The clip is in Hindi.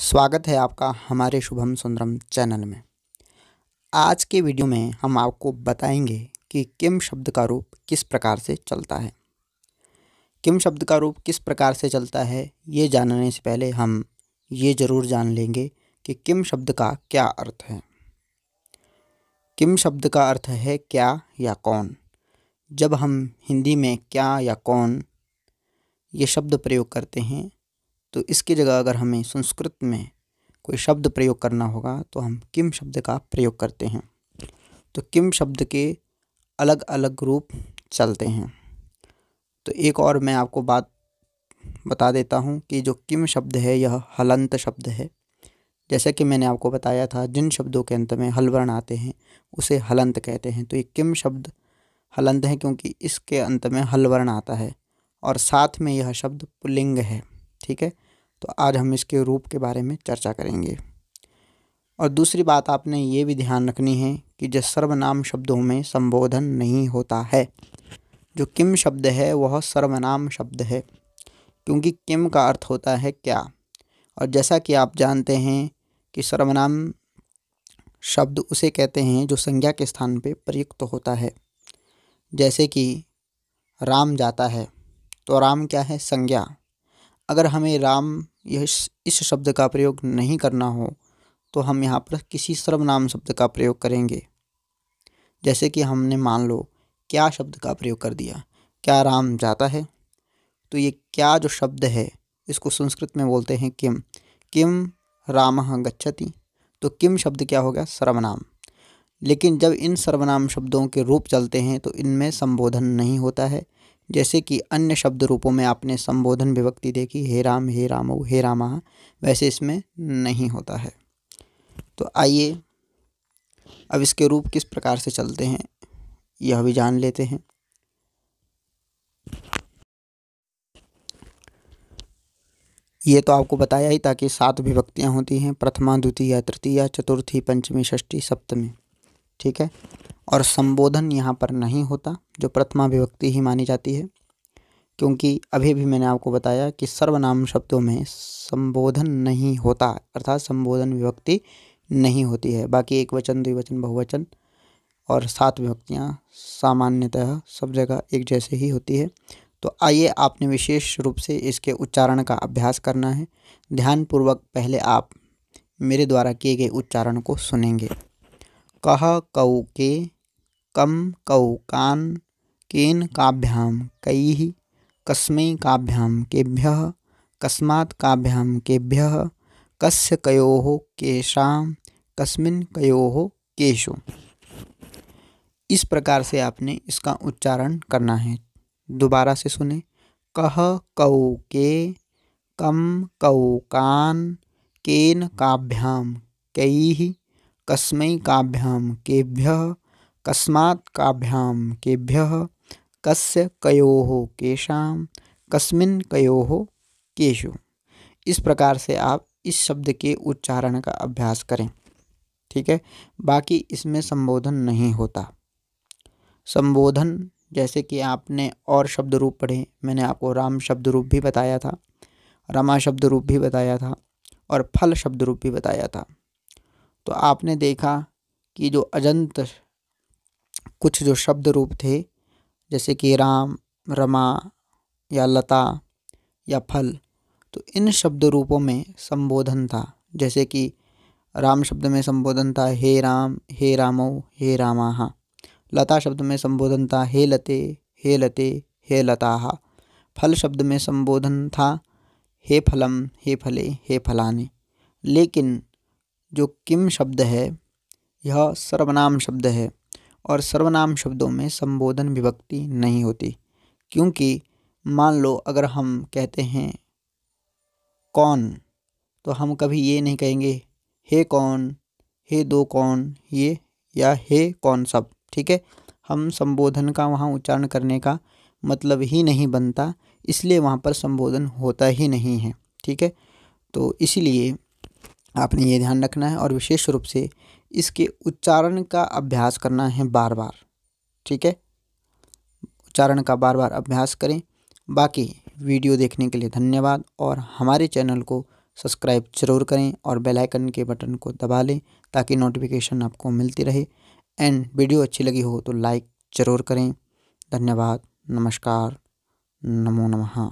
स्वागत है आपका हमारे शुभम सुंदरम चैनल में। आज के वीडियो में हम आपको बताएंगे कि किम शब्द का रूप किस प्रकार से चलता है। किम शब्द का रूप किस प्रकार से चलता है ये जानने से पहले हम ये ज़रूर जान लेंगे कि किम शब्द का क्या अर्थ है। किम शब्द का अर्थ है क्या या कौन। जब हम हिंदी में क्या या कौन ये शब्द प्रयोग करते हैं तो इसकी जगह अगर हमें संस्कृत में कोई शब्द प्रयोग करना होगा तो हम किम शब्द का प्रयोग करते हैं। तो किम शब्द के अलग अलग रूप चलते हैं। तो एक और मैं आपको बात बता देता हूँ कि जो किम शब्द है यह हलंत शब्द है। जैसे कि मैंने आपको बताया था जिन शब्दों के अंत में हल वर्ण आते हैं उसे हलंत कहते हैं। तो ये किम शब्द हलंत है क्योंकि इसके अंत में हल वर्ण आता है और साथ में यह शब्द पुल्लिंग है। ठीक है, तो आज हम इसके रूप के बारे में चर्चा करेंगे। और दूसरी बात आपने ये भी ध्यान रखनी है कि जो सर्वनाम शब्दों में संबोधन नहीं होता है। जो किम शब्द है वह सर्वनाम शब्द है क्योंकि किम का अर्थ होता है क्या। और जैसा कि आप जानते हैं कि सर्वनाम शब्द उसे कहते हैं जो संज्ञा के स्थान पे प्रयुक्त होता है। जैसे कि राम जाता है तो राम क्या है, संज्ञा। अगर हमें राम इस शब्द का प्रयोग नहीं करना हो तो हम यहाँ पर किसी सर्वनाम शब्द का प्रयोग करेंगे। जैसे कि हमने मान लो क्या शब्द का प्रयोग कर दिया, क्या राम जाता है। तो ये क्या जो शब्द है इसको संस्कृत में बोलते हैं किम। किम रामः गच्छति। तो किम शब्द क्या हो गया, सर्वनाम। लेकिन जब इन सर्वनाम शब्दों के रूप चलते हैं तो इनमें संबोधन नहीं होता है। जैसे कि अन्य शब्द रूपों में आपने संबोधन विभक्ति देखी, हे राम, हे रामौ, हे रामः, वैसे इसमें नहीं होता है। तो आइए अब इसके रूप किस प्रकार से चलते हैं यह भी जान लेते हैं। ये तो आपको बताया ही था कि 7 विभक्तियाँ होती हैं, प्रथमा, द्वितीया, तृतीया, चतुर्थी, पंचमी, षष्ठी, सप्तमी। ठीक है, और संबोधन यहाँ पर नहीं होता, जो प्रथमा विभक्ति ही मानी जाती है क्योंकि अभी भी मैंने आपको बताया कि सर्वनाम शब्दों में संबोधन नहीं होता, अर्थात संबोधन विभक्ति नहीं होती है। बाकी एक वचन, द्विवचन, बहुवचन और 7 विभक्तियाँ सामान्यतः सब जगह एक जैसे ही होती है। तो आइए आपने विशेष रूप से इसके उच्चारण का अभ्यास करना है। ध्यानपूर्वक पहले आप मेरे द्वारा किए गए उच्चारण को सुनेंगे। कह कौ के, कम कौ कान, केन काभ्याम कैः, कस्मै काभ्याम केभ्यः, कस्मात् काभ्याम केभ्यः, कस्य कयोः केषां, कस्मिन् कयोः केषु। इस प्रकार से आपने इसका उच्चारण करना है। दोबारा से सुने। कह कौ के, कम कौ कान, केन काभ्याम कैः, कस्मै काभ्याम केभ्यः, कस्मात् काभ्याम केभ्यः, कस्य कयोः केषां, कस्मिन् कयोः केषु। इस प्रकार से आप इस शब्द के उच्चारण का अभ्यास करें। ठीक है, बाकी इसमें संबोधन नहीं होता। संबोधन जैसे कि आपने और शब्द रूप पढ़े, मैंने आपको राम शब्द रूप भी बताया था, रमा शब्द रूप भी बताया था और फल शब्द रूप भी बताया था। तो आपने देखा कि जो अजंत कुछ जो शब्द रूप थे जैसे कि राम, रमा या लता या फल, तो इन शब्द रूपों में संबोधन था। जैसे कि राम शब्द में संबोधन था हे राम, हे रामौ, हे रामाः। लता शब्द में संबोधन था हे लते, हे लते, हे लताः। फल शब्द में संबोधन था हे फलम, हे फले, हे फलानि। लेकिन जो किम शब्द है यह सर्वनाम शब्द है और सर्वनाम शब्दों में संबोधन विभक्ति नहीं होती। क्योंकि मान लो अगर हम कहते हैं कौन, तो हम कभी ये नहीं कहेंगे हे कौन, हे दो कौन, ये या हे कौन सब। ठीक है, हम संबोधन का वहाँ उच्चारण करने का मतलब ही नहीं बनता, इसलिए वहाँ पर संबोधन होता ही नहीं है। ठीक है, तो इसीलिए आपने ये ध्यान रखना है और विशेष रूप से इसके उच्चारण का अभ्यास करना है बार बार। ठीक है, उच्चारण का बार बार अभ्यास करें। बाकी वीडियो देखने के लिए धन्यवाद और हमारे चैनल को सब्सक्राइब जरूर करें और बेल आइकन के बटन को दबा लें ताकि नोटिफिकेशन आपको मिलती रहे। एंड वीडियो अच्छी लगी हो तो लाइक ज़रूर करें। धन्यवाद। नमस्कार। नमो नमः।